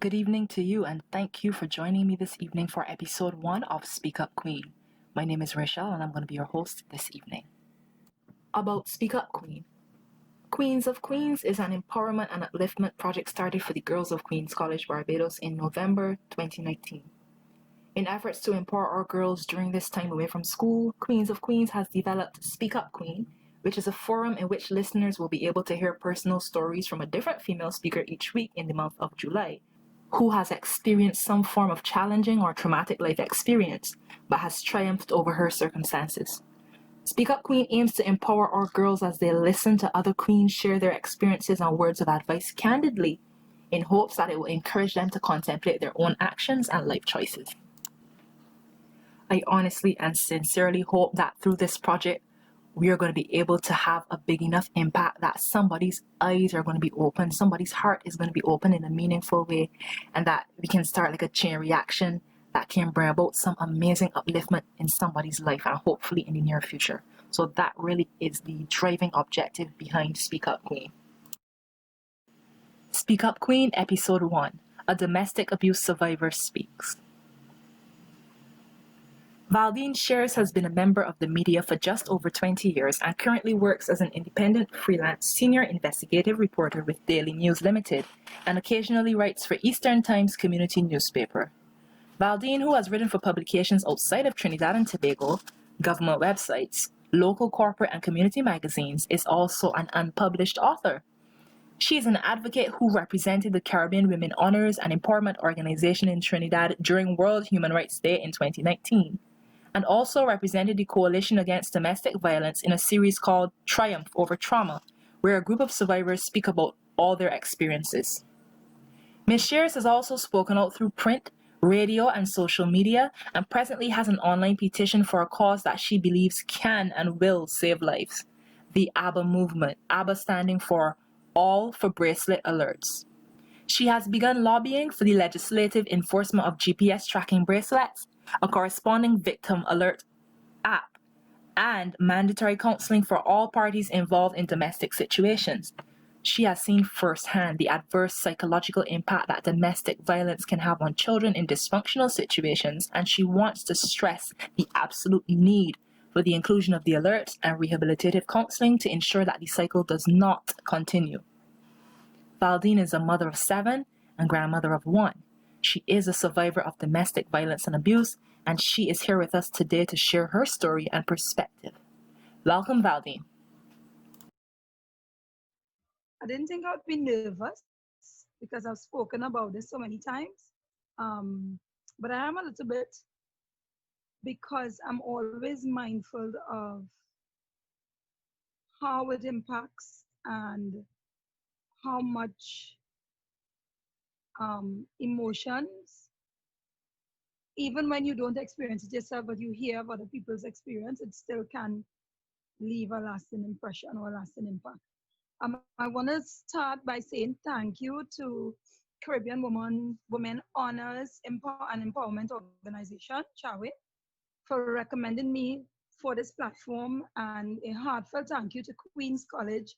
Good evening to you, and thank you for joining me this evening for episode 1 of Speak Up Queen. My name is Rachel, and I'm going to be your host this evening. About Speak Up Queen. Queens of Queens is an empowerment and upliftment project started for the girls of Queens College, Barbados in November 2019. In efforts to empower our girls during this time away from school, Queens of Queens has developed Speak Up Queen, which is a forum in which listeners will be able to hear personal stories from a different female speaker each week in the month of July, who has experienced some form of challenging or traumatic life experience, but has triumphed over her circumstances. Speak Up Queen aims to empower our girls as they listen to other queens share their experiences and words of advice candidly, in hopes that it will encourage them to contemplate their own actions and life choices. I honestly and sincerely hope that through this project, we are going to be able to have a big enough impact that somebody's eyes are going to be open, somebody's heart is going to be open in a meaningful way, and that we can start like a chain reaction that can bring about some amazing upliftment in somebody's life and hopefully in the near future. So that really is the driving objective behind Speak Up Queen. Speak Up Queen, Episode 1: A Domestic Abuse Survivor Speaks. Valdeen Shears has been a member of the media for just over 20 years and currently works as an independent freelance senior investigative reporter with Daily News Limited and occasionally writes for Eastern Times community newspaper. Valdeen, who has written for publications outside of Trinidad and Tobago, government websites, local corporate and community magazines, is also an unpublished author. She is an advocate who represented the Caribbean Women Honors and Empowerment Organization in Trinidad during World Human Rights Day in 2019. And also represented the Coalition Against Domestic Violence in a series called Triumph Over Trauma, where a group of survivors speak about all their experiences. Ms. Shears has also spoken out through print, radio, and social media, and presently has an online petition for a cause that she believes can and will save lives: the ABBA movement, ABBA standing for All for Bracelet Alerts. She has begun lobbying for the legislative enforcement of GPS tracking bracelets, a corresponding victim alert app, and mandatory counseling for all parties involved in domestic situations. She has seen firsthand the adverse psychological impact that domestic violence can have on children in dysfunctional situations, and she wants to stress the absolute need for the inclusion of the alerts and rehabilitative counseling to ensure that the cycle does not continue. Valdeen is a mother of 7 and grandmother of 1. She is a survivor of domestic violence and abuse, and she is here with us today to share her story and perspective. Welcome, Valdeen. I didn't think I'd be nervous because I've spoken about this so many times. But I am a little bit because I'm always mindful of how it impacts and how much emotions, even when you don't experience it yourself, but you hear of other people's experience, it still can leave a lasting impression or a lasting impact. I want to start by saying thank you to Caribbean Women Honors and Empowerment Organization, CHAWE, for recommending me for this platform, and a heartfelt thank you to Queen's College,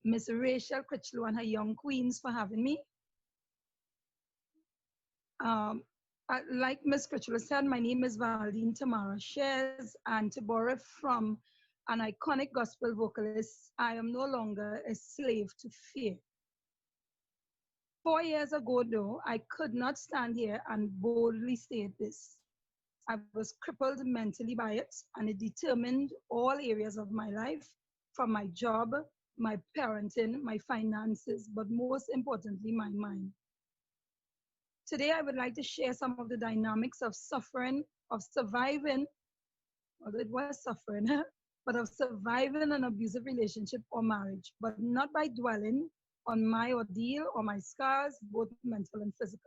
Miss Rachel Critchlow and her young queens for having me. Like Miss Critchlow said, my name is Valdeen Tamara Shears, and to borrow from an iconic gospel vocalist, I am no longer a slave to fear. 4 years ago, though, I could not stand here and boldly state this. I was crippled mentally by it, and it determined all areas of my life, from my job, my parenting, my finances, but most importantly, my mind. Today, I would like to share some of the dynamics of suffering, of surviving, although it was suffering, but of surviving an abusive relationship or marriage, but not by dwelling on my ordeal or my scars, both mental and physical.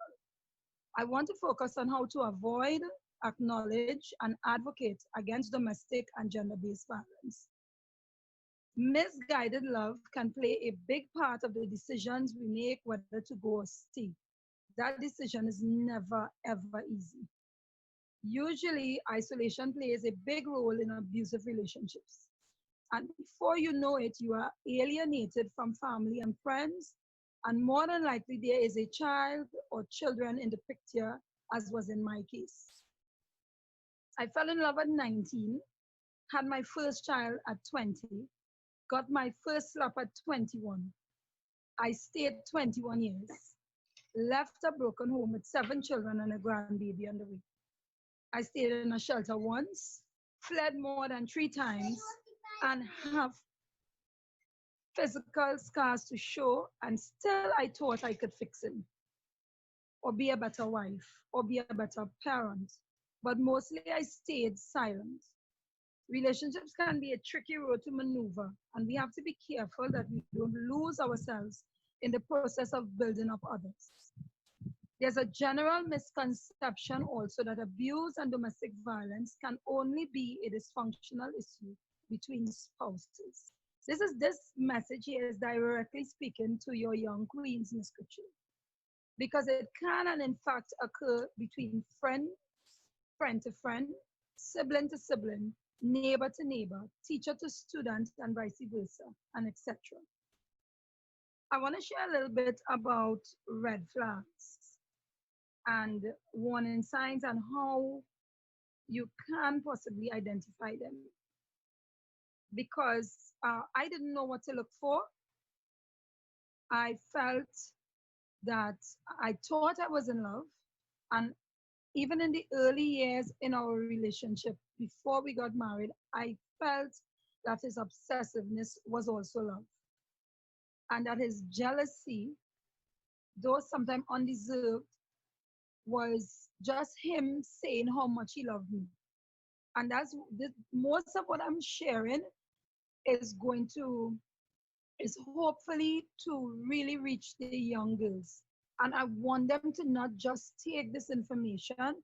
I want to focus on how to avoid, acknowledge, and advocate against domestic and gender-based violence. Misguided love can play a big part of the decisions we make whether to go or stay. That decision is never, ever easy. Usually, isolation plays a big role in abusive relationships. And before you know it, you are alienated from family and friends, And more than likely, there is a child or children in the picture, as was in my case. I fell in love at 19, had my first child at 20, got my first slap at 21. I stayed 21 years, left a broken home with 7 children and a grandbaby on the way. I stayed in a shelter once, fled more than 3 times, and have physical scars to show, and still I thought I could fix him, or be a better wife, or be a better parent. But mostly I stayed silent. Relationships can be a tricky road to maneuver, and we have to be careful that we don't lose ourselves in the process of building up others. There's a general misconception also that abuse and domestic violence can only be a dysfunctional issue between spouses. This message here is directly speaking to your young queens, Miss Kuchu, because it can and in fact occur between friend to friend, sibling to sibling, neighbor to neighbor, teacher to student, and vice versa, and etc. I want to share a little bit about red flags and warning signs and how you can possibly identify them. Because I didn't know what to look for. I felt that I thought I was in love. And even in the early years in our relationship, before we got married, I felt that his obsessiveness was also love. And that his jealousy, though sometimes undeserved, was just him saying how much he loved me. And most of what I'm sharing is is hopefully to really reach the young girls. And I want them to not just take this information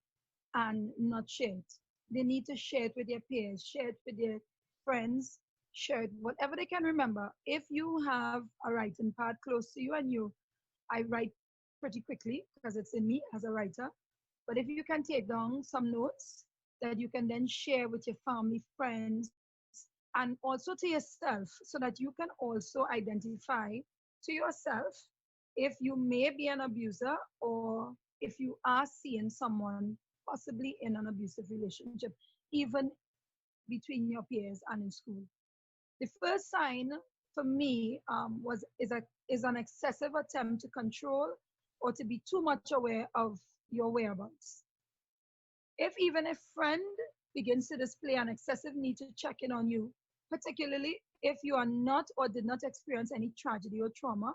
and not share it. They need to share it with their peers, share it with their friends, share it, whatever they can remember. If you have a writing pad close to you I write pretty quickly because it's in me as a writer. But if you can take down some notes that you can then share with your family, friends, and also to yourself, so that you can also identify to yourself if you may be an abuser or if you are seeing someone possibly in an abusive relationship, even between your peers and in school. The first sign for me is an excessive attempt to control or to be too much aware of your whereabouts. If even a friend begins to display an excessive need to check in on you, particularly if you are not or did not experience any tragedy or trauma,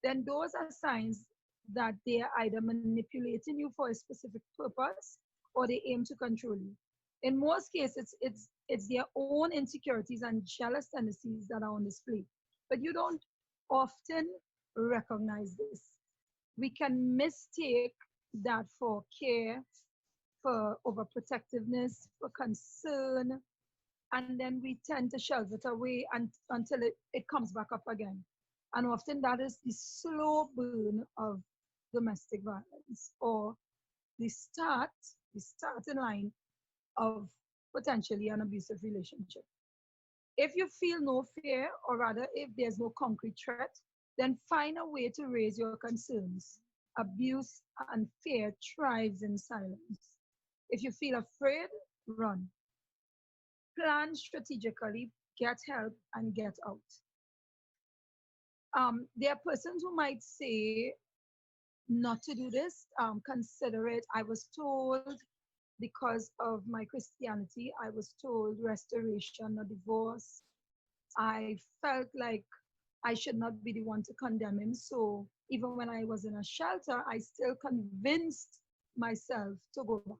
then those are signs that they are either manipulating you for a specific purpose or they aim to control you. In most cases, it's their own insecurities and jealous tendencies that are on display. But you don't often recognize this. We can mistake that for care, for overprotectiveness, for concern, and then we tend to shelve it away until it comes back up again. And often that is the slow burn of domestic violence or the starting line of potentially an abusive relationship. If you feel no fear, or rather if there's no concrete threat, then find a way to raise your concerns. Abuse and fear thrives in silence. If you feel afraid, run. Plan strategically, get help, and get out. There are persons who might say not to do this, consider it. I was told because of my Christianity, I was told restoration or divorce. I felt like I should not be the one to condemn him. So even when I was in a shelter, I still convinced myself to go back.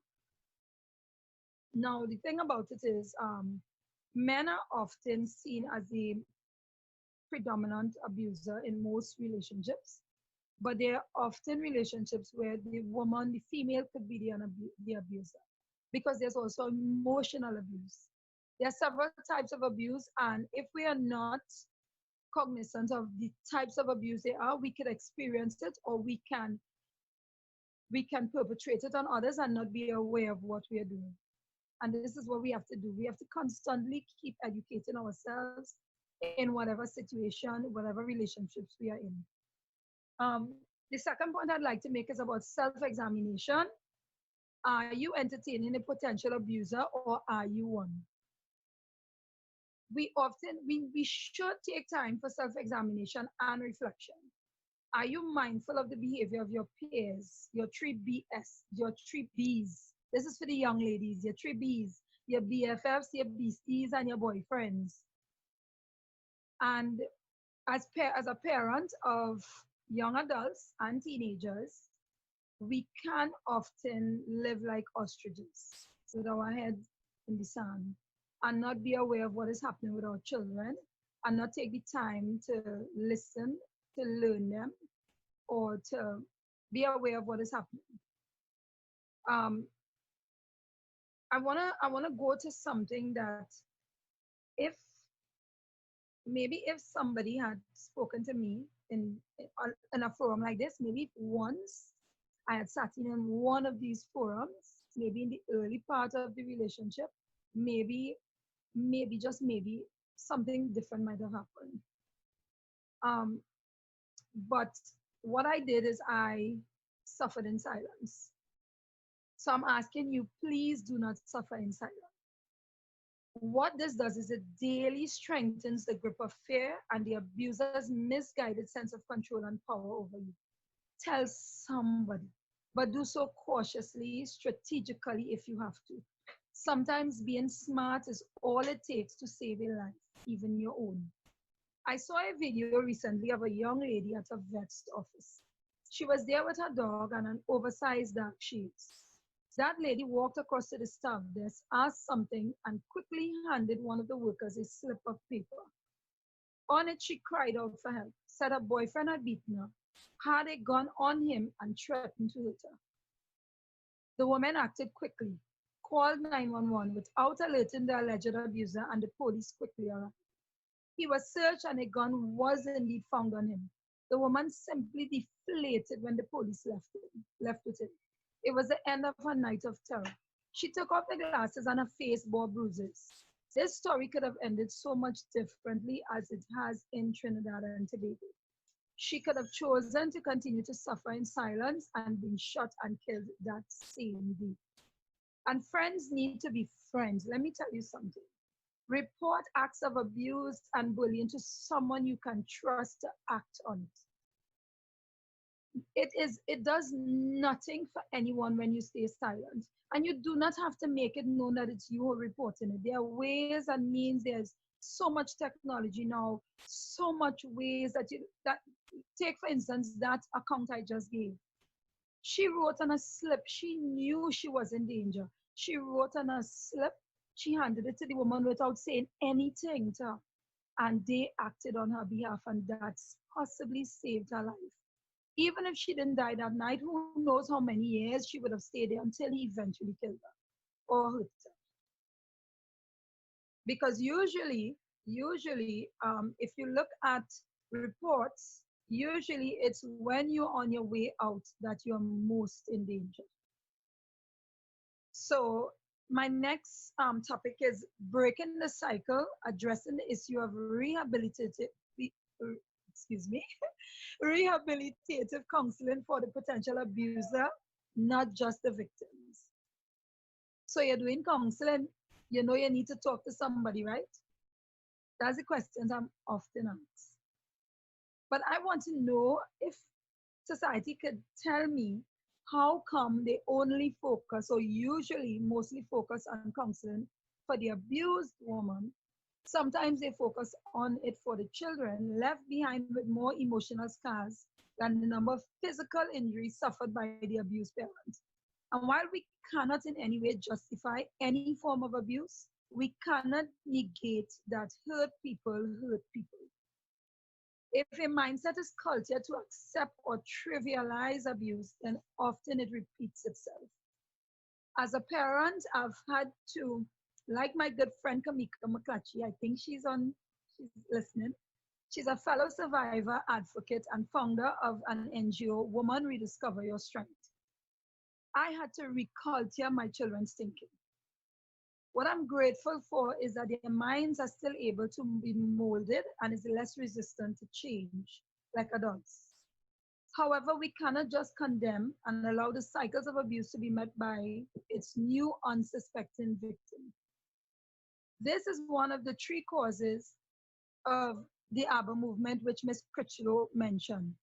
Now, the thing about it is, men are often seen as the predominant abuser in most relationships, but there are often relationships where the female could be the abuser, because there's also emotional abuse. There are several types of abuse, and if we are not cognizant of the types of abuse there are, we could experience it, or we can perpetrate it on others and not be aware of what we are doing. And this is what we have to do. We have to constantly keep educating ourselves in whatever situation, whatever relationships we are in. The second point I'd like to make is about self-examination. Are you entertaining a potential abuser or are you one? We should take time for self-examination and reflection. Are you mindful of the behavior of your peers, your three BS, your three Bs? This is for the young ladies, your three Bs, your BFFs, your besties, and your boyfriends. And as a parent of young adults and teenagers, we can often live like ostriches with our head in the sand and not be aware of what is happening with our children and not take the time to listen, to learn them, or to be aware of what is happening. Um, I wanna go to something that if maybe if somebody had spoken to me in a forum like this, maybe once I had sat in one of these forums, maybe in the early part of the relationship, maybe just maybe something different might have happened. Um, but what I did is I suffered in silence. So I'm asking you, please do not suffer in silence. What this does is it daily strengthens the grip of fear and the abuser's misguided sense of control and power over you. Tell somebody, but do so cautiously, strategically if you have to. Sometimes being smart is all it takes to save a life, even your own. I saw a video recently of a young lady at a vet's office. She was there with her dog and an oversized dark shades. That lady walked across to the staff desk, asked something, and quickly handed one of the workers a slip of paper. On it, she cried out for help, said her boyfriend had beaten her, had a gun on him, and threatened to hurt her. The woman acted quickly, called 911 without alerting the alleged abuser, and the police quickly arrived. He was searched and a gun was indeed found on him. The woman simply deflated when the police left with him. It was the end of her night of terror. She took off the glasses and her face bore bruises. This story could have ended so much differently as it has in Trinidad and Tobago. She could have chosen to continue to suffer in silence and been shot and killed that same day. And friends need to be friends. Let me tell you something. Report acts of abuse and bullying to someone you can trust to act on it. It does nothing for anyone when you stay silent. And you do not have to make it known that it's you who are reporting it. There are ways and means. There's so much technology now, so much ways that take for instance that account I just gave. She wrote on a slip. She knew she was in danger. She wrote on a slip. She handed it to the woman without saying anything to her. And they acted on her behalf, and that's possibly saved her life. Even if she didn't die that night, who knows how many years she would have stayed there until he eventually killed her or hurt her. Because usually, if you look at reports, usually it's when you're on your way out that you're most in danger. So my next topic is breaking the cycle, addressing the issue of rehabilitative counseling for the potential abuser, not just the victims. So you're doing counseling, you know you need to talk to somebody, right? That's the questions I'm often asked. But I want to know if society could tell me how come they only focus, or usually mostly focus on counseling for the abused woman. Sometimes they focus on it for the children left behind with more emotional scars than the number of physical injuries suffered by the abused parents. And while we cannot in any way justify any form of abuse, we cannot negate that hurt people hurt people. If a mindset is cultured to accept or trivialize abuse, then often it repeats itself. As a parent, I've had to, like my good friend Kamika McClatchy, I think she's listening. She's a fellow survivor advocate and founder of an NGO, Woman Rediscover Your Strength. I had to reculture my children's thinking. What I'm grateful for is that their minds are still able to be molded and is less resistant to change like adults. However, we cannot just condemn and allow the cycles of abuse to be met by its new unsuspecting victim. This is one of the three causes of the ABBA movement, which Ms. Critchlow mentioned.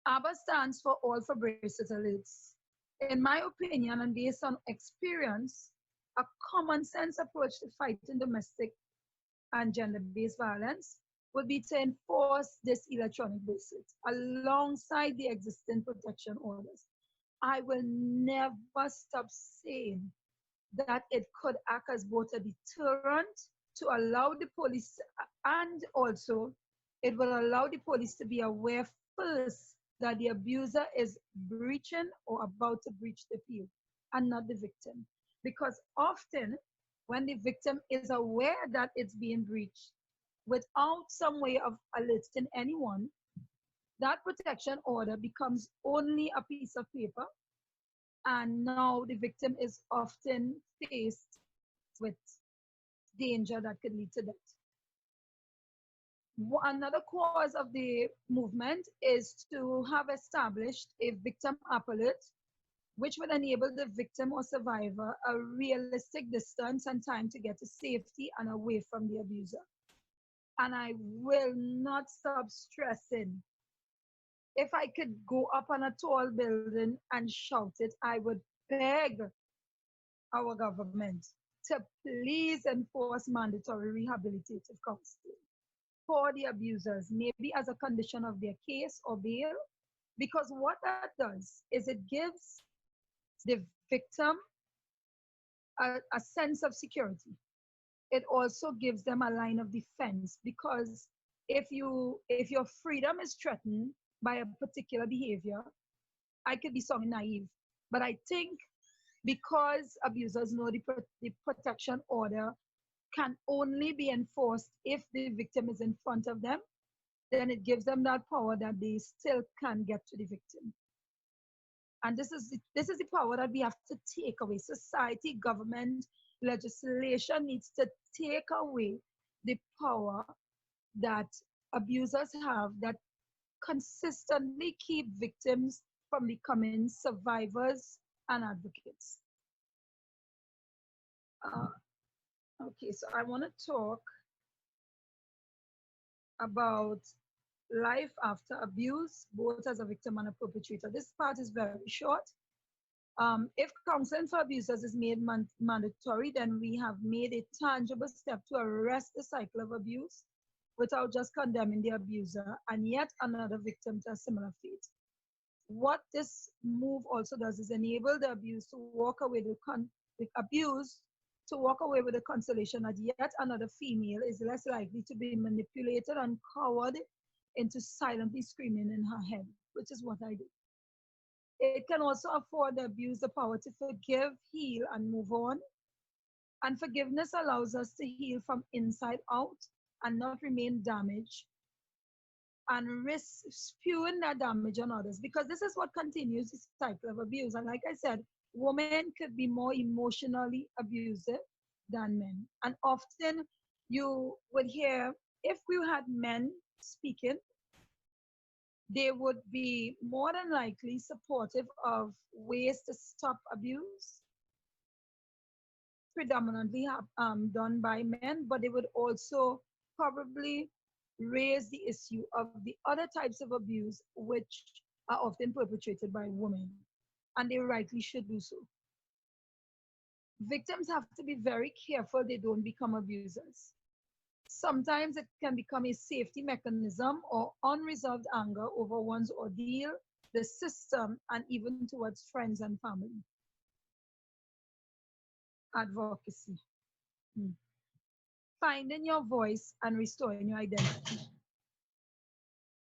ABBA stands for All for Braces Alerts. In my opinion, and based on experience, a common sense approach to fighting domestic and gender-based violence would be to enforce this electronic bracelet alongside the existing protection orders. I will never stop saying that it could act as both a deterrent to allow the police, and also it will allow the police to be aware first that the abuser is breaching or about to breach the field and not the victim. Because often when the victim is aware that it's being breached without some way of alerting anyone, that protection order becomes only a piece of paper, and now the victim is often faced with danger that could lead to death. Another cause of the movement is to have established a victim app alert, which would enable the victim or survivor a realistic distance and time to get to safety and away from the abuser. And I will not stop stressing, if I could go up on a tall building and shout it, I would beg our government to please enforce mandatory rehabilitative counseling for the abusers, maybe as a condition of their case or bail, because what that does is it gives the victim a sense of security. It also gives them a line of defense, because if your freedom is threatened by a particular behavior, I could be so naive, but I think because abusers know the protection order can only be enforced if the victim is in front of them, then it gives them that power that they still can get to the victim. And this is the power that we have to take away. Society, government, legislation needs to take away the power that abusers have that consistently keep victims from becoming survivors and advocates. Okay, so I want to talk about life after abuse, both as a victim and a perpetrator. This part is very short. If counseling for abusers is made mandatory, then we have made a tangible step to arrest the cycle of abuse without just condemning the abuser and yet another victim to a similar fate. What this move also does is enable the abused to walk away with the consolation that yet another female is less likely to be manipulated and cowered into silently screaming in her head, which is what I do. It can also afford the abused the power to forgive, heal, and move on. And forgiveness allows us to heal from inside out and not remain damaged and risk spewing that damage on others, because this is what continues the cycle of abuse. And like I said, women could be more emotionally abusive than men. And often you would hear, if we had men speaking, they would be more than likely supportive of ways to stop abuse, predominantly done by men, but they would also probably raise the issue of the other types of abuse which are often perpetrated by women, and they rightly should do so. Victims have to be very careful they don't become abusers. Sometimes it can become a safety mechanism or unresolved anger over one's ordeal, the system, and even towards friends and family. Advocacy. Finding your voice and restoring your identity.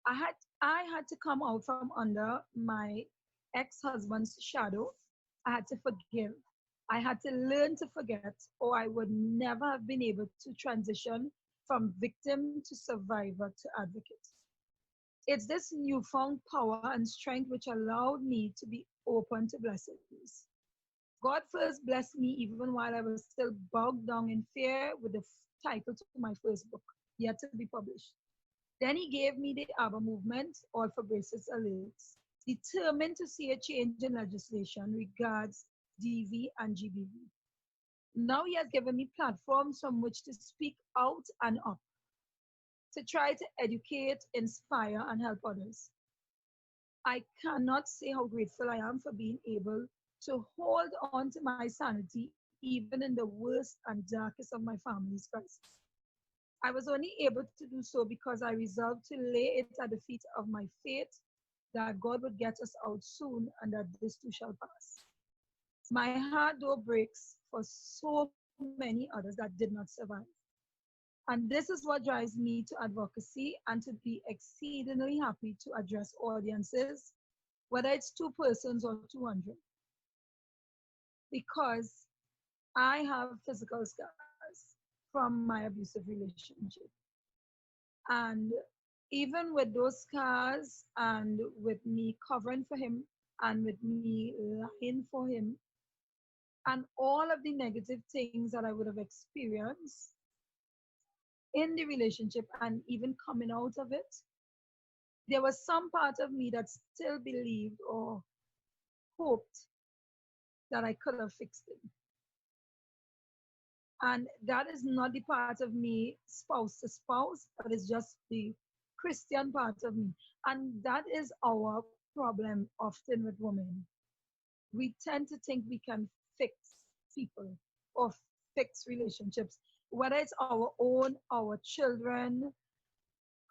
I had to come out from under my ex-husband's shadow. I had to forgive. I had to learn to forget, or I would never have been able to transition from victim to survivor to advocate. It's this newfound power and strength which allowed me to be open to blessings. God first blessed me even while I was still bogged down in fear with the title to my first book, yet to be published. Then he gave me the ABBA movement, All for Braces Alerts, determined to see a change in legislation regards DV and GBV. Now he has given me platforms from which to speak out and up, to try to educate, inspire, and help others. I cannot say how grateful I am for being able to hold on to my sanity even in the worst and darkest of my family's crisis. I was only able to do so because I resolved to lay it at the feet of my fate that God would get us out soon and that this too shall pass. My heart though breaks for so many others that did not survive. And this is what drives me to advocacy and to be exceedingly happy to address audiences, whether it's 2 persons or 200, because I have physical scars from my abusive relationship. And even with those scars and with me covering for him and with me lying for him and all of the negative things that I would have experienced in the relationship and even coming out of it, there was some part of me that still believed or hoped that I could have fixed it. And that is not the part of me spouse to spouse, but it's just the Christian part of me. And that is our problem often with women. We tend to think we can fix people or fix relationships, whether it's our own, our children,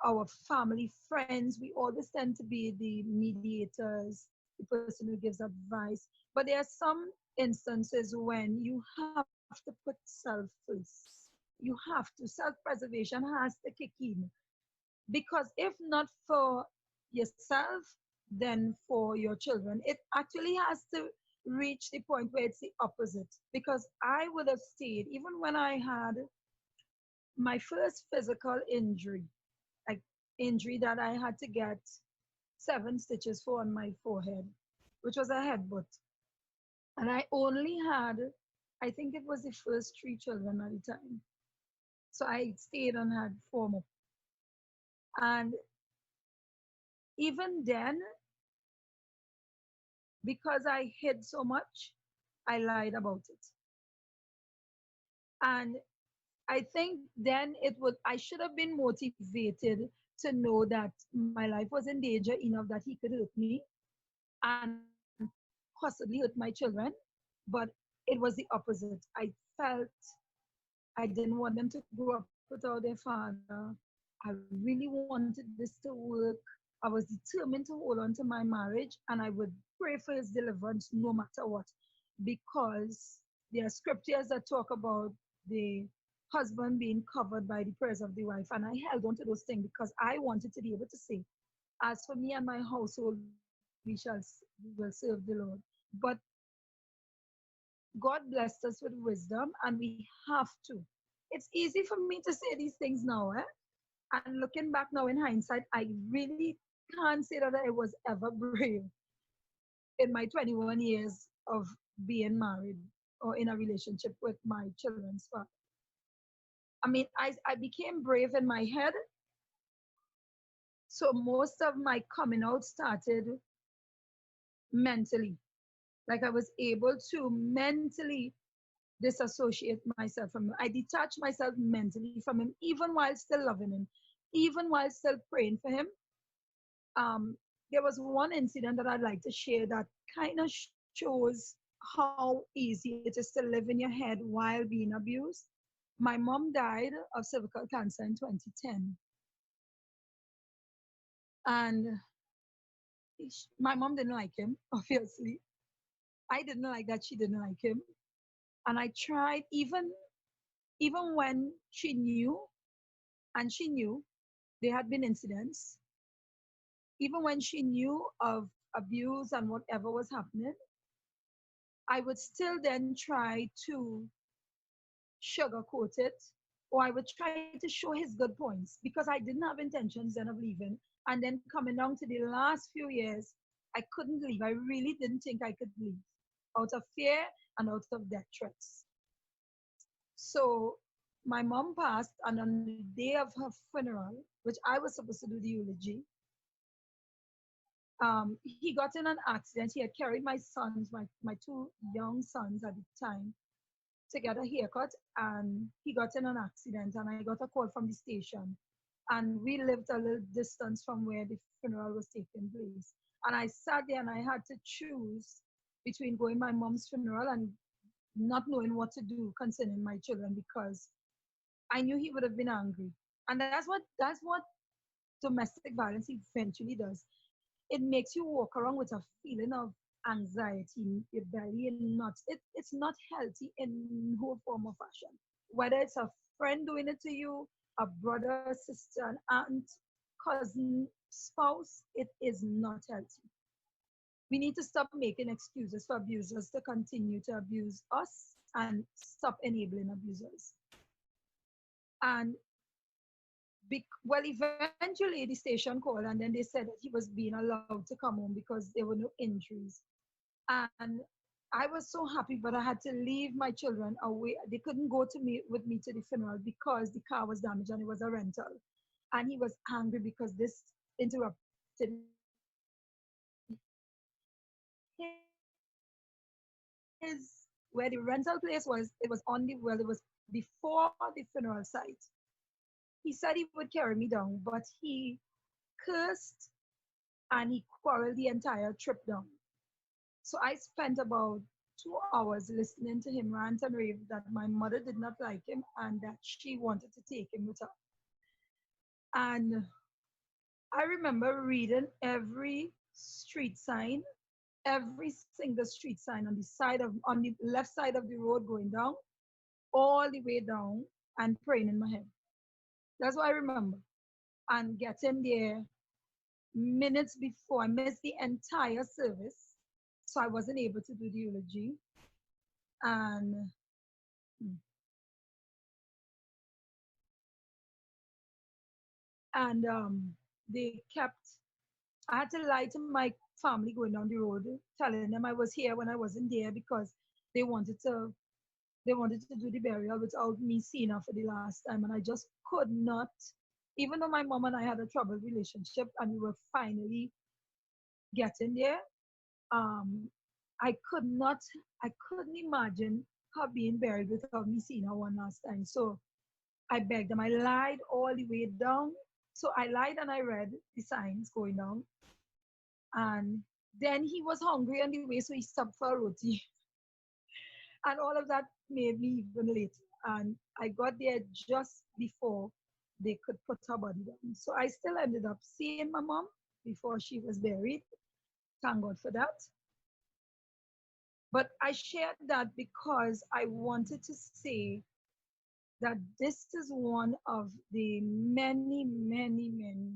our family, friends. We always tend to be the mediators, the person who gives advice. But there are some instances when you have to put self first. You have to. Self preservation has to kick in. Because if not for yourself, then for your children. It actually has to reach the point where it's the opposite. Because I would have stayed, even when I had my first physical injury, like injury that I had to get 7 stitches for on my forehead, which was a headbutt. And I only had, I think it was the first 3 children at the time. So I stayed and had 4 more. And even then, because I hid so much, I lied about it. And I think then I should have been motivated to know that my life was in danger enough that he could hurt me and possibly hurt my children. But it was the opposite. I felt I didn't want them to grow up without their father. I really wanted this to work. I was determined to hold on to my marriage and I would pray for his deliverance no matter what. Because there are scriptures that talk about the husband being covered by the prayers of the wife. And I held on to those things because I wanted to be able to say, as for me and my household, we will serve the Lord. But God blessed us with wisdom and we have to. It's easy for me to say these things now, eh? And looking back now in hindsight, I really can't say that I was ever brave in my 21 years of being married or in a relationship with my children's father. I mean, I became brave in my head. So most of my coming out started mentally. Like I was able to mentally disassociate myself from him. I detached myself mentally from him, even while still loving him, even while still praying for him. There was one incident that I'd like to share that kind of shows how easy it is to live in your head while being abused. My mom died of cervical cancer in 2010. And my mom didn't like him, obviously. I didn't like that she didn't like him. And I tried, even when she knew, and she knew there had been incidents, even when she knew of abuse and whatever was happening, I would still then try to sugarcoat it, or I would try to show his good points because I didn't have intentions then of leaving. And then coming down to the last few years, I couldn't leave. I really didn't think I could leave out of fear and out of death threats. So my mom passed, and on the day of her funeral, which I was supposed to do the eulogy, he got in an accident. He had carried my sons, my two young sons at the time, to get a haircut, and he got in an accident, and I got a call from the station. And we lived a little distance from where the funeral was taking place. And I sat there and I had to choose between going my mom's funeral and not knowing what to do concerning my children, because I knew he would have been angry. And that's what domestic violence eventually does. It makes you walk around with a feeling of anxiety in your belly and nuts. It's not healthy in no form or fashion. Whether it's a friend doing it to you, a brother, sister, an aunt, cousin, spouse, it is not healthy. We need to stop making excuses for abusers to continue to abuse us and stop enabling abusers. And well, eventually the station called and then they said that he was being allowed to come home because there were no injuries. And I was so happy, but I had to leave my children away. They couldn't go to me with me to the funeral because the car was damaged and it was a rental. And he was angry because this interrupted his where the rental place was. It was on the well, it was before the funeral site. He said he would carry me down, but he cursed and he quarreled the entire trip down. So I spent about 2 hours listening to him rant and rave that my mother did not like him and that she wanted to take him with her. And I remember reading every street sign, every single street sign on the left side of the road going down, all the way down, and praying in my head. That's what I remember. And getting there minutes before, I missed the entire service, so I wasn't able to do the eulogy. And and they kept. I had to lie to my family going down the road, telling them I was here when I wasn't there because they wanted to they wanted to do the burial without me seeing her for the last time, and I just could not. Even though my mom and I had a troubled relationship and we were finally getting there, um, I could not, I couldn't imagine her being buried without me seeing her one last time. So I begged them. I lied all the way down. So I lied and I read the signs going down. And then he was hungry on the way, so he stopped for a roti. And all of that made me even late. And I got there just before they could put her body down. So I still ended up seeing my mom before she was buried. Thank God for that. But I shared that because I wanted to say that this is one of the many, many, many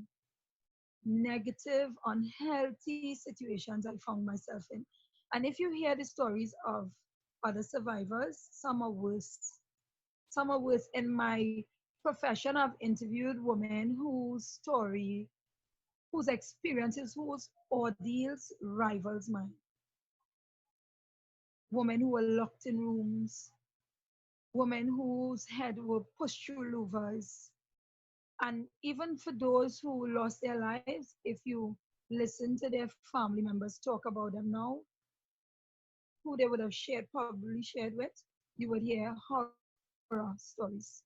negative, unhealthy situations I found myself in. And if you hear the stories of other survivors, some are worse. Some are worse. In my profession, I've interviewed women whose story, whose experiences, whose ordeals rivals mine. Women who were locked in rooms, women whose head were pushed through louvers. And even for those who lost their lives, if you listen to their family members talk about them now, who they would have shared, probably shared with, you would hear horror stories.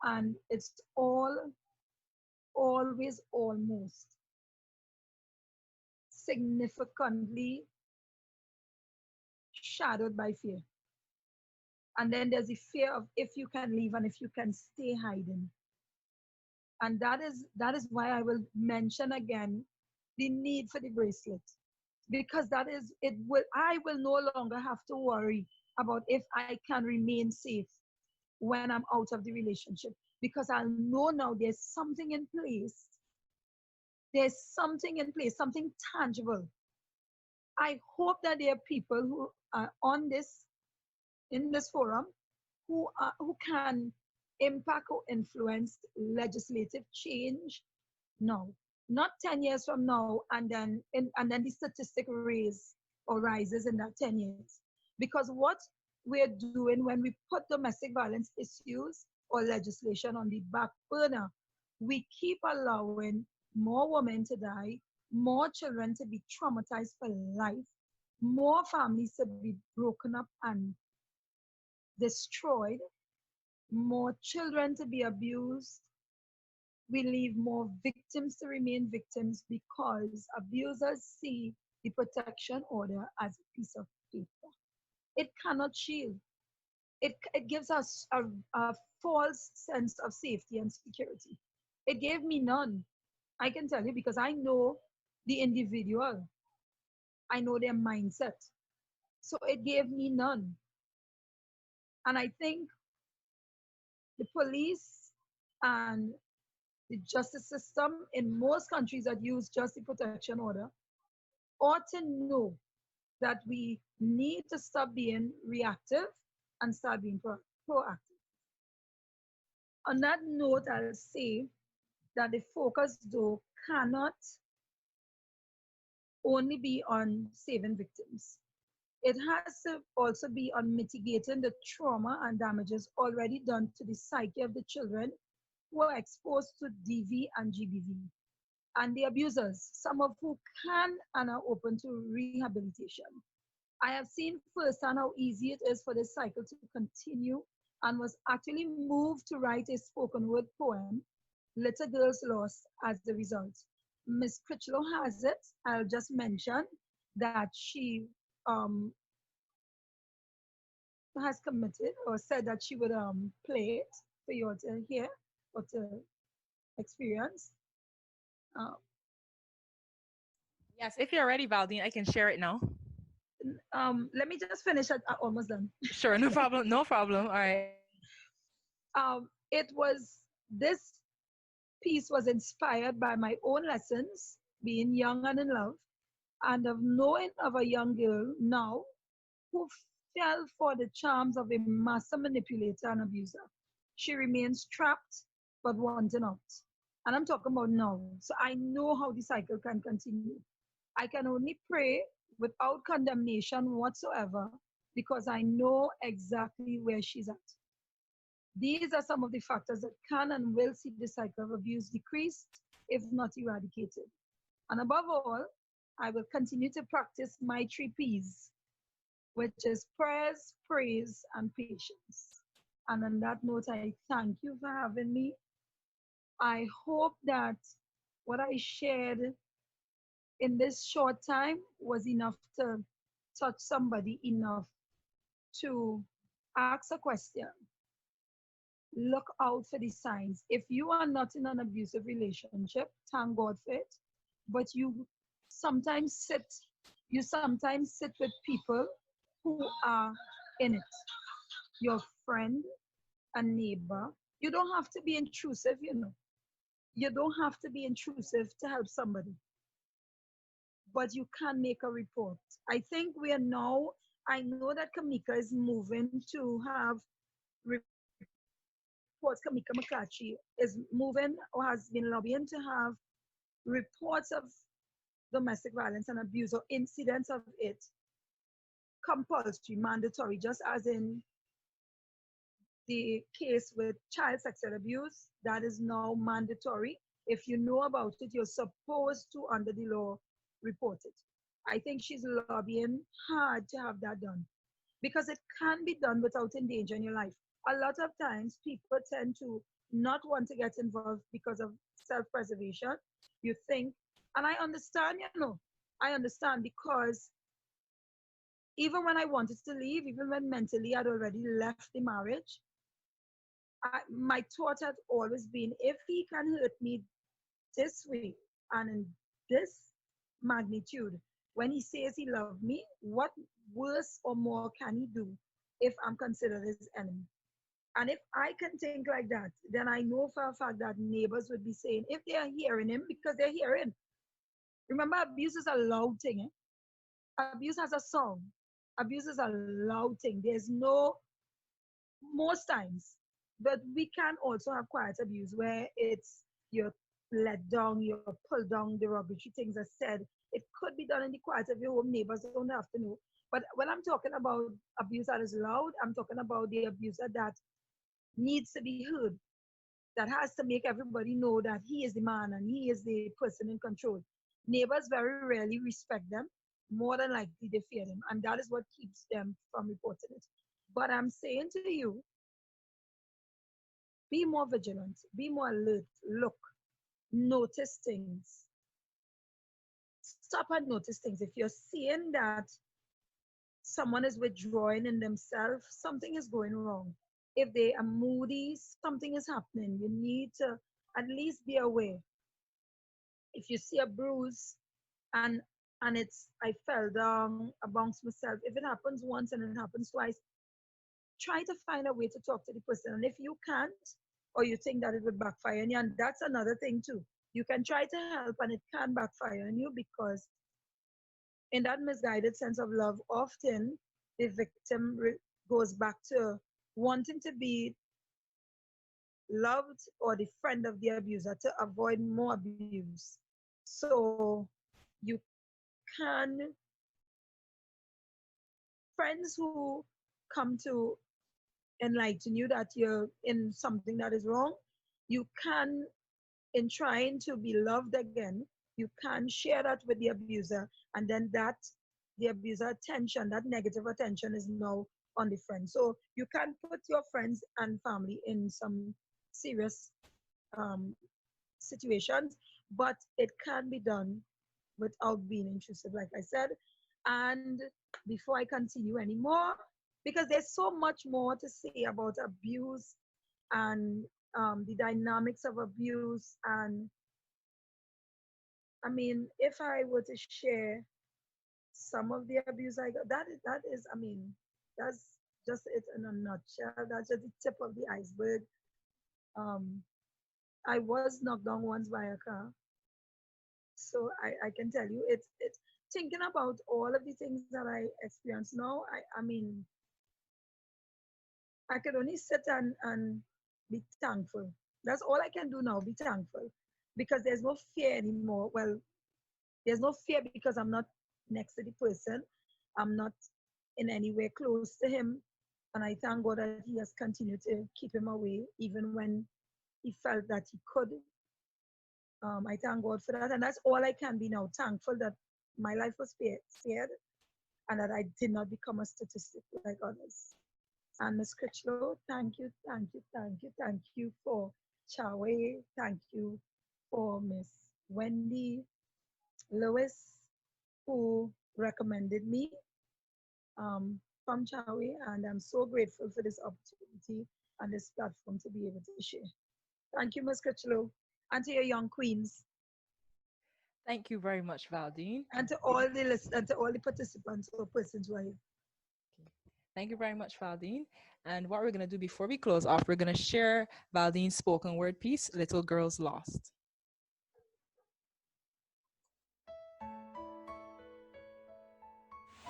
And it's always almost significantly shadowed by fear. And then there's the fear of if you can leave and if you can stay hiding. And that is why I will mention again the need for the bracelet. Because that is it will I will no longer have to worry about if I can remain safe when I'm out of the relationship. Because I'll know now there's something in place. There's something in place, something tangible. I hope that there are people who are on this in this forum who can impact or influence legislative change now, not 10 years from now, and then the statistic rises in that 10 years. Because we're doing when we put domestic violence issues or legislation on the back burner. We keep allowing more women to die, more children to be traumatized for life, more families to be broken up and destroyed, more children to be abused. We leave more victims to remain victims because abusers see the protection order as a piece of paper. It cannot shield. It gives us a false sense of safety and security. It gave me none. I can tell you because I know the individual, I know their mindset. So it gave me none. And I think the police and the justice system in most countries that use just the protection order ought to know that we need to stop being reactive and start being proactive. On that note, I'll say that the focus, though, cannot only be on saving victims. It has to also be on mitigating the trauma and damages already done to the psyche of the children who are exposed to DV and GBV, and the abusers, some of who can and are open to rehabilitation. I have seen firsthand how easy it is for this cycle to continue and was actually moved to write a spoken word poem, Little Girls Lost, as the result. Miss Critchlow has it. I'll just mention that she has committed or said that she would play it for you all to hear or to experience. Uh, Yes, if you're ready, Valdeen, I can share it now. Let me just finish it. I'm almost done. Sure, no problem. No problem. All right. It was this piece was inspired by my own lessons, being young and in love, and of knowing of a young girl now who fell for the charms of a master manipulator and abuser. She remains trapped but wanting out. And I'm talking about now. So I know how the cycle can continue. I can only pray without condemnation whatsoever because I know exactly where she's at. These are some of the factors that can and will see the cycle of abuse decreased, if not eradicated. And above all, I will continue to practice my 3 Ps, which is prayers, praise, and patience. And on that note, I thank you for having me. I hope that what I shared in this short time was enough to touch somebody enough to ask a question. Look out for the signs. If you are not in an abusive relationship, thank God for it. But sometimes sit, you sometimes sit with people who are in it. Your friend, a neighbor. You don't have to be intrusive, you know. You don't have to be intrusive to help somebody. But you can make a report. I think we are now, I know that Kamika is moving to have reports. Kamika McClatchy is moving or has been lobbying to have reports of domestic violence and abuse or incidents of it compulsory, mandatory, just as in the case with child sexual abuse, that is now mandatory. If you know about it, you're supposed to, under the law, report it. I think she's lobbying hard to have that done because it can be done without endangering your life. A lot of times, people tend to not want to get involved because of self-preservation. You think, and I understand, you know, I understand because even when I wanted to leave, even when mentally I'd already left the marriage, my thought had always been, if he can hurt me this way and in this magnitude, when he says he loved me, what worse or more can he do if I'm considered his enemy? And if I can think like that, then I know for a fact that neighbors would be saying, if they are hearing him, because they're hearing. Remember, abuse is a loud thing. Abuse has a song. Abuse is a loud thing. There's no, most times, but we can also have quiet abuse where it's you're let down, you're pulled down, the derogatory things are said. It could be done in the quiet of your home. Neighbors don't have to know. But when I'm talking about abuse that is loud, I'm talking about the abuser that needs to be heard, that has to make everybody know that he is the man and he is the person in control. Neighbors very rarely respect them. More than likely, they fear them. And that is what keeps them from reporting it. But I'm saying to you, be more vigilant, be more alert, look, notice things. Stop and notice things. If you're seeing that someone is withdrawing in themselves, something is going wrong. If they are moody, something is happening. You need to at least be aware. If you see a bruise and it's I fell down amongst myself, if it happens once and it happens twice, try to find a way to talk to the person. And if you can't, or you think that it would backfire on you, and that's another thing too. You can try to help and it can backfire on you because in that misguided sense of love, often the victim goes back to wanting to be loved or the friend of the abuser to avoid more abuse. So you can, friends who come to enlighten you that you're in something that is wrong, you can, in trying to be loved again, you can share that with the abuser, and then that the abuser attention, that negative attention is now on the friend. So you can put your friends and family in some serious um, situations, but it can be done without being intrusive, like I said. And before I continue anymore, because there's so much more to say about abuse and the dynamics of abuse. And I mean, if I were to share some of the abuse I got, that is, I mean, that's just it in a nutshell. That's just the tip of the iceberg. Um, I was knocked down once by a car, so I can tell you, it's thinking about all of the things that I experience now. I mean, I could only sit and be thankful. That's all I can do now, be thankful. Because there's no fear anymore. Well, there's no fear because I'm not next to the person. I'm not in any way close to him. And I thank God that he has continued to keep him away, even when he felt that he could. I thank God for that. And that's all I can be now. Thankful that my life was spared and that I did not become a statistic like others. And Ms. Critchlow, thank you, thank you, thank you, thank you for Chawe. Thank you for Miss Wendy Lewis, who recommended me from Chawe. And I'm so grateful for this opportunity and this platform to be able to share. Thank you, Ms. Critchlow, and to your young queens, Thank you very much, Valdeen. and to all the and to all the participants or persons who are here. Thank you very much, Valdeen. And what we're going to do before we close off, we're going to share Valdeen's spoken word piece, Little Girls Lost.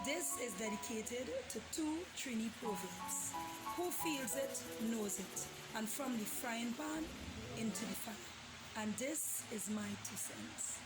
This is dedicated to two Trini proverbs. Who feels it, knows it. And from the frying pan into the fire. And this is my 2 cents.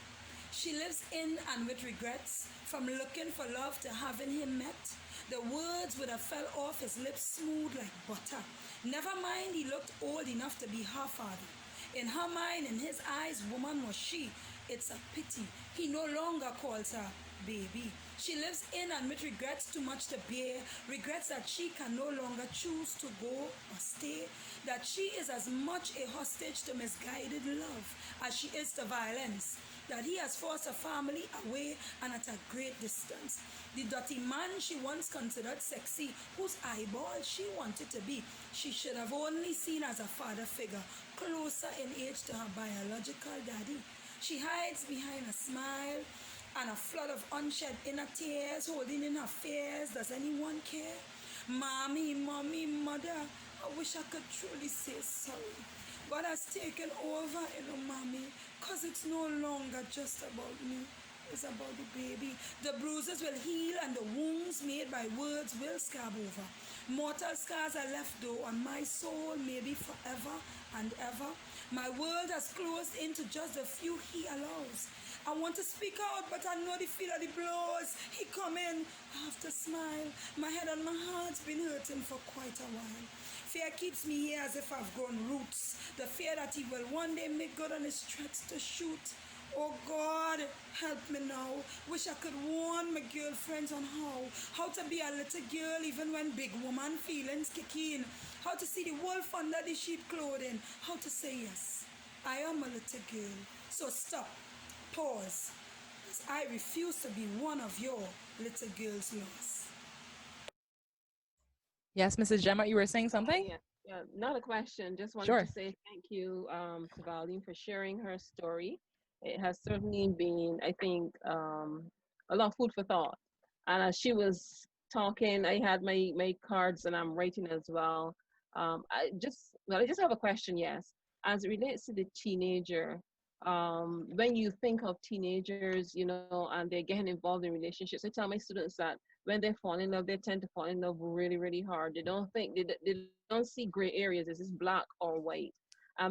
She lives in and with regrets, from looking for love to having him met. The words would have fell off his lips smooth like butter. Never mind, he looked old enough to be her father. In her mind, in his eyes, woman was she. It's a pity he no longer calls her baby. She lives in and with regrets too much to bear, regrets that she can no longer choose to go or stay, that she is as much a hostage to misguided love as she is to violence, that he has forced her family away and at a great distance. The dirty man she once considered sexy, whose eyeball she wanted to be, she should have only seen as a father figure, closer in age to her biological daddy. She hides behind a smile and a flood of unshed inner tears, holding in her fears. Does anyone care? Mommy, mommy, mother, I wish I could truly say sorry. God has taken over, mommy, because it's no longer just about me. is about the baby. The bruises will heal and the wounds made by words will scab over. Mortal scars are left though on my soul, maybe forever and ever. My world has closed into just the few he allows. I want to speak out, but I know the feel of the blows. He come in, I have to smile. My head and my heart's been hurting for quite a while. Fear keeps me here as if I've grown roots. The fear that he will one day make good on his threats to shoot. Oh God, help me now. Wish I could warn my girlfriends on how to be a little girl even when big woman feelings kick in. How to see the wolf under the sheep clothing. How to say yes, I am a little girl. So stop, pause. I refuse to be one of your little girls lost. Yes, Mrs. Gemma, you were saying something? Yeah, not a question. Just wanted Sure. to say thank you to Valdeen for sharing her story. It has certainly been, I think, a lot of food for thought. And as she was talking, I had my cards and I'm writing as well. I just have a question, yes. As it relates to the teenager, when you think of teenagers, and they're getting involved in relationships, I tell my students that when they fall in love, they tend to fall in love really, really hard. They don't think they don't see gray areas. Is this black or white?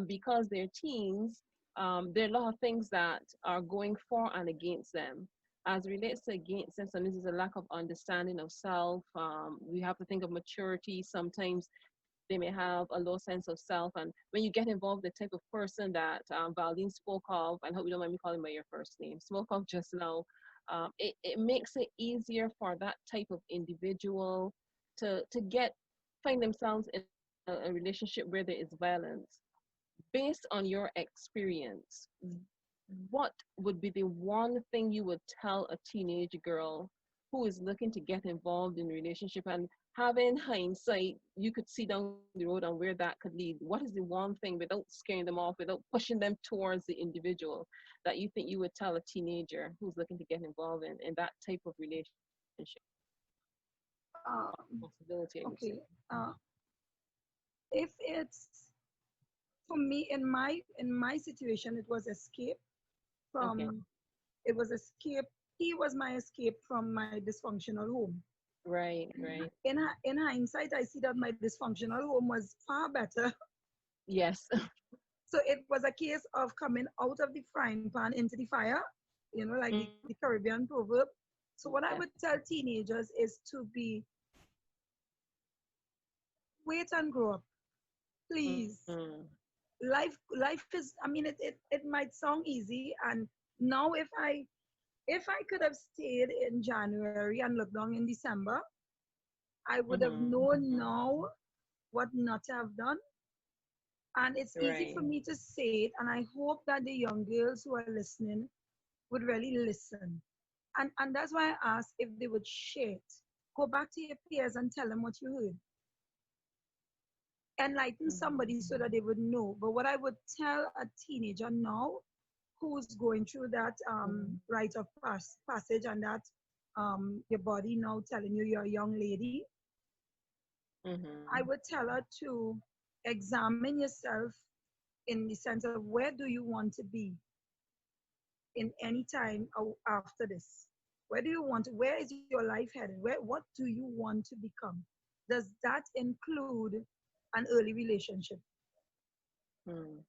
Because they're teens, there are a lot of things that are going for and against them. As it relates to against them, sometimes there's a lack of understanding of self. We have to think of maturity. Sometimes they may have a low sense of self. And when you get involved, the type of person that Valdeen spoke of, and hope you don't mind me calling by your first name, spoke of just now, it makes it easier for that type of individual to find themselves in a relationship where there is violence. Based on your experience, what would be the one thing you would tell a teenage girl who is looking to get involved in a relationship, and having hindsight, you could see down the road on where that could lead? What is the one thing, without scaring them off, without pushing them towards the individual, that you think you would tell a teenager who's looking to get involved in that type of relationship? Possibility, I would say. Okay. If it's for me in my situation, it was escape Okay. from it was escape. He was my escape from my dysfunctional home. Right, right. In hindsight, I see that my dysfunctional home was far better. Yes. So it was a case of coming out of the frying pan into the fire, like the Caribbean proverb. So what I Yes. would tell teenagers is to be wait and grow up, please. Mm-hmm. Life is, I mean, it might sound easy, and now if I could have stayed in January and looked down in December, I would have Mm-hmm. known now what not to have done. And it's easy Right. for me to say it, and I hope that the young girls who are listening would really listen. And that's why I asked if they would share it. Go back to your peers and tell them what you heard. Enlighten somebody so that they would know. But what I would tell a teenager now who's going through that rite of passage, and that your body now telling you you're a young lady, I Mm-hmm. would tell her to examine yourself in the sense of where do you want to be in any time after this? Where is your life headed? What do you want to become? Does that include an early relationship? Mm.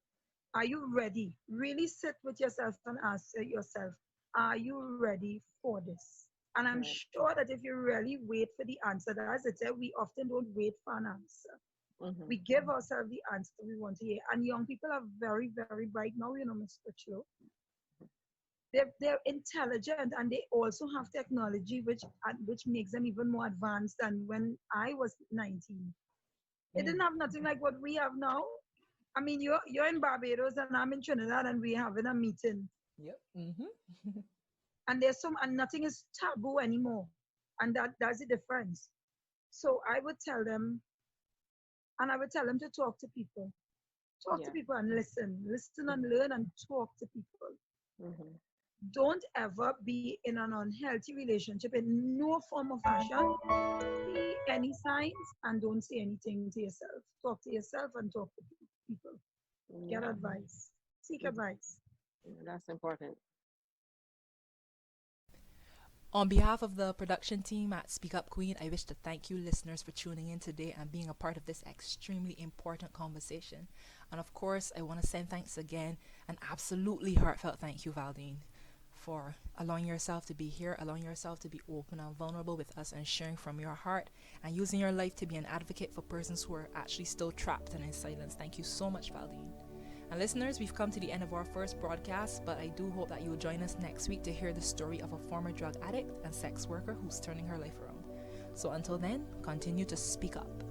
Are you ready? Really sit with yourself and ask yourself, are you ready for this? And I'm Right. sure that if you really wait for the answer, as I said, we often don't wait for an answer. Mm-hmm. We give ourselves the answer we want to hear. And young people are very, very bright now, Mr. Cho. They're intelligent, and they also have technology which makes them even more advanced than when I was 19. It didn't have nothing like what we have now. I mean, you're in Barbados and I'm in Trinidad, and we're having a meeting. Yep. Mm-hmm. And nothing is taboo anymore. And that's the difference. So I would tell them to talk to people. Talk to Yeah. people and listen and learn and talk to people. Mm-hmm. Don't ever be in an unhealthy relationship in no form of fashion. See any signs and don't say anything to yourself. Talk to yourself and talk to people. Get Yeah. advice. Seek Mm-hmm. advice. That's important. On behalf of the production team at Speak Up Queen, I wish to thank you listeners for tuning in today and being a part of this extremely important conversation. And of course, I want to send thanks again, an absolutely heartfelt thank you, Valdeen, for allowing yourself to be here, allowing yourself to be open and vulnerable with us and sharing from your heart and using your life to be an advocate for persons who are actually still trapped and in silence. Thank you so much, Valdeen. And listeners, we've come to the end of our first broadcast, but I do hope that you'll join us next week to hear the story of a former drug addict and sex worker who's turning her life around. So until then, continue to speak up.